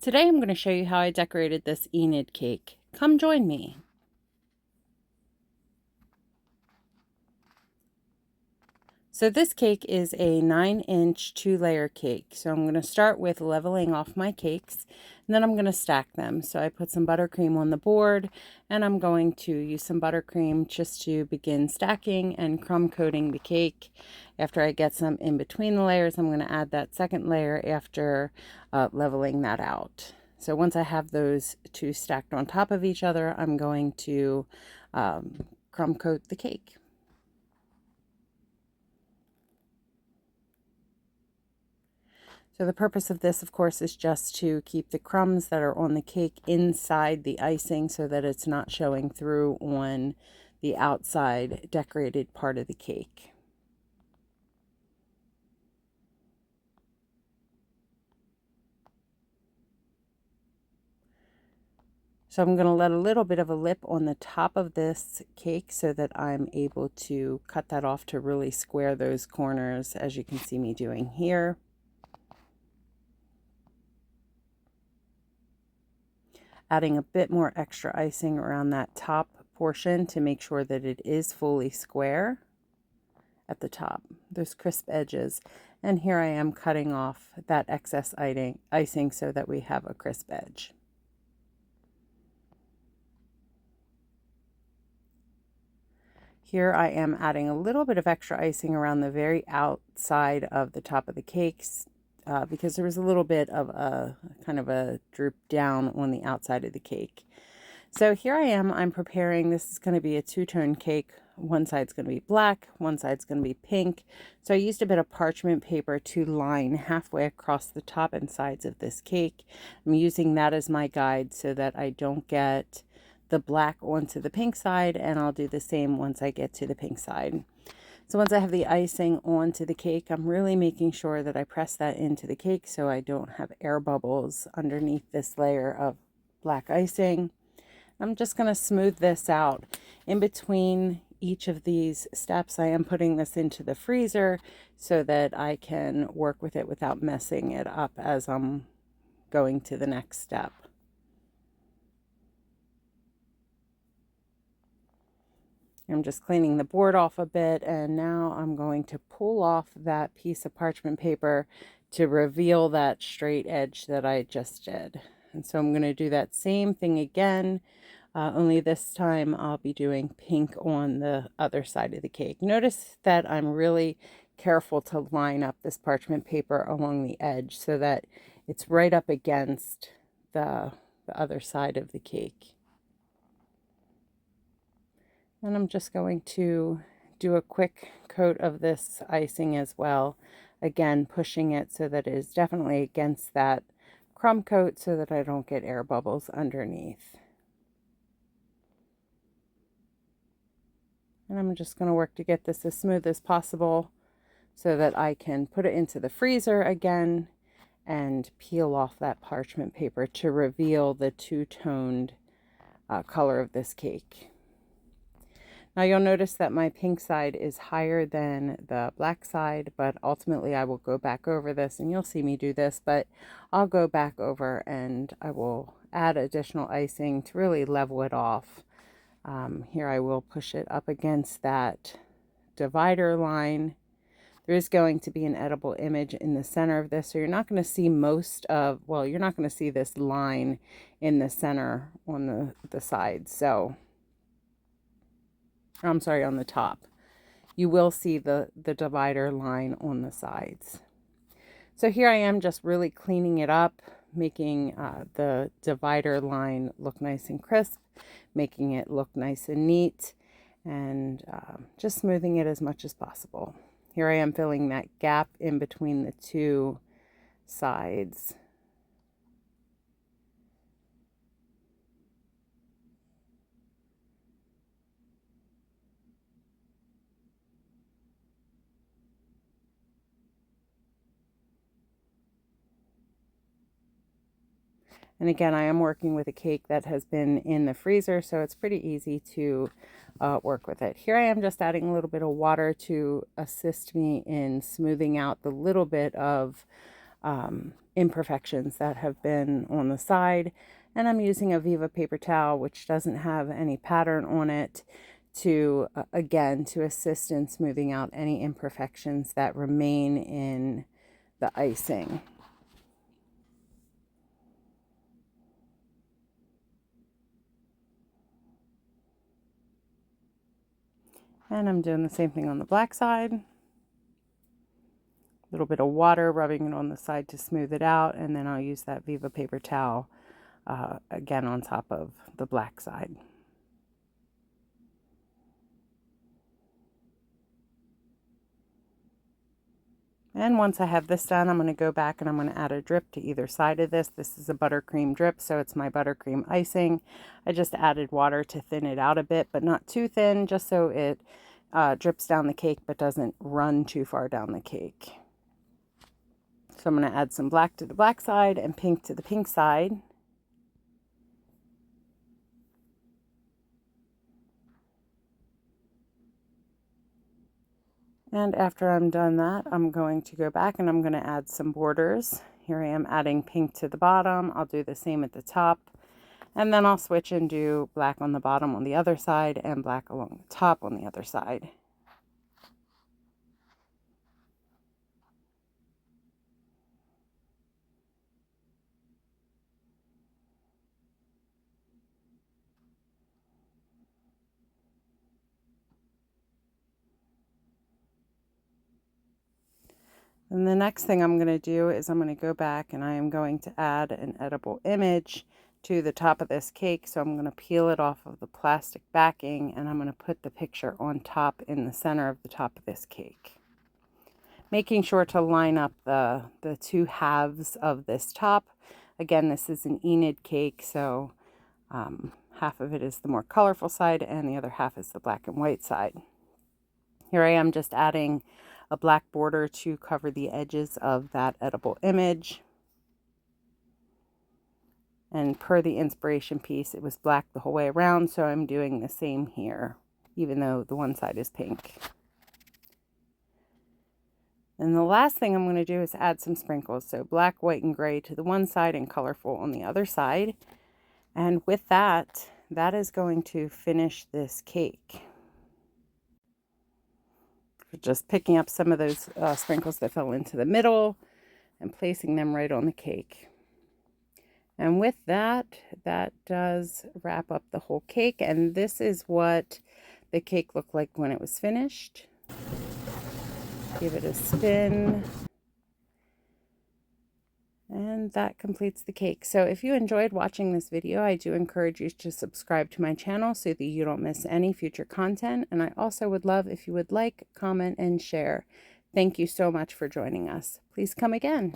Today I'm going to show you how I decorated this Enid cake. Come join me. So this cake is a 9-inch 2-layer cake. So I'm going to start with leveling off my cakes and then I'm going to stack them. So I put some buttercream on the board and I'm going to use some buttercream just to begin stacking and crumb coating the cake. After I get some in between the layers, I'm going to add that second layer after leveling that out. So once I have those two stacked on top of each other, I'm going to crumb coat the cake. So the purpose of this, of course, is just to keep the crumbs that are on the cake inside the icing so that it's not showing through on the outside decorated part of the cake. So I'm going to let a little bit of a lip on the top of this cake so that I'm able to cut that off to really square those corners, as you can see me doing here. Adding a bit more extra icing around that top portion to make sure that it is fully square at the top, those crisp edges. And here I am cutting off that excess icing so that we have a crisp edge. Here I am adding a little bit of extra icing around the very outside of the top of the cakes because there was a little bit of a kind of a droop down on the outside of the cake. So here I am, I'm preparing, this is going to be a two-tone cake. One side's going to be black, one side's going to be pink. So I used a bit of parchment paper to line halfway across the top and sides of this cake. I'm using that as my guide so that I don't get the black onto the pink side, and I'll do the same once I get to the pink side. So once I have the icing onto the cake, I'm really making sure that I press that into the cake so I don't have air bubbles underneath this layer of black icing. I'm just going to smooth this out. In between each of these steps, I am putting this into the freezer so that I can work with it without messing it up as I'm going to the next step. I'm just cleaning the board off a bit, and now I'm going to pull off that piece of parchment paper to reveal that straight edge that I just did. And so I'm going to do that same thing again, only this time I'll be doing pink on the other side of the cake. Notice that I'm really careful to line up this parchment paper along the edge so that it's right up against the other side of the cake. And I'm just going to do a quick coat of this icing as well. Again, pushing it so that it is definitely against that crumb coat so that I don't get air bubbles underneath. And I'm just going to work to get this as smooth as possible so that I can put it into the freezer again and peel off that parchment paper to reveal the two-toned color of this cake. Now you'll notice that my pink side is higher than the black side, but ultimately I will go back over this, and you'll see me do this, but I'll go back over and I will add additional icing to really level it off. Here I will push it up against that divider line. There is going to be an edible image in the center of this, so you're not going to see most of, well, you're not going to see this line in the center on the sides, so I'm sorry, on the top. You will see the divider line on the sides. So here I am just really cleaning it up, making the divider line look nice and crisp, making it look nice and neat, and just smoothing it as much as possible. Here I am filling that gap in between the two sides. And again, I am working with a cake that has been in the freezer, so it's pretty easy to work with it. Here I am just adding a little bit of water to assist me in smoothing out the little bit of imperfections that have been on the side. And I'm using a Viva paper towel, which doesn't have any pattern on it, to again, to assist in smoothing out any imperfections that remain in the icing. And I'm doing the same thing on the black side. A little bit of water, rubbing it on the side to smooth it out, and then I'll use that Viva paper towel again on top of the black side. And once I have this done, I'm going to go back and I'm going to add a drip to either side of this. This is a buttercream drip, so it's my buttercream icing. I just added water to thin it out a bit, but not too thin, just so it drips down the cake but doesn't run too far down the cake. So I'm going to add some black to the black side and pink to the pink side. And after I'm done that, I'm going to go back and I'm going to add some borders. Here I am adding pink to the bottom. I'll do the same at the top. And then I'll switch and do black on the bottom on the other side and black along the top on the other side. And the next thing I'm going to do is I'm going to go back and I am going to add an edible image to the top of this cake. So I'm going to peel it off of the plastic backing and I'm going to put the picture on top in the center of the top of this cake. Making sure to line up the two halves of this top. Again, this is an Enid cake, so half of it is the more colorful side and the other half is the black and white side. Here I am just adding a black border to cover the edges of that edible image. And per the inspiration piece, it was black the whole way around, so I'm doing the same here, even though the one side is pink. And the last thing I'm going to do is add some sprinkles. So black, white, and gray to the one side and colorful on the other side. And with that, that is going to finish this cake. Just picking up some of those sprinkles that fell into the middle and placing them right on the cake. And with that, that does wrap up the whole cake. And this is what the cake looked like when it was finished. Give it a spin. And that completes the cake. So if you enjoyed watching this video, I do encourage you to subscribe to my channel so that you don't miss any future content. And I also would love if you would like, comment, and share. Thank you so much for joining us. Please come again.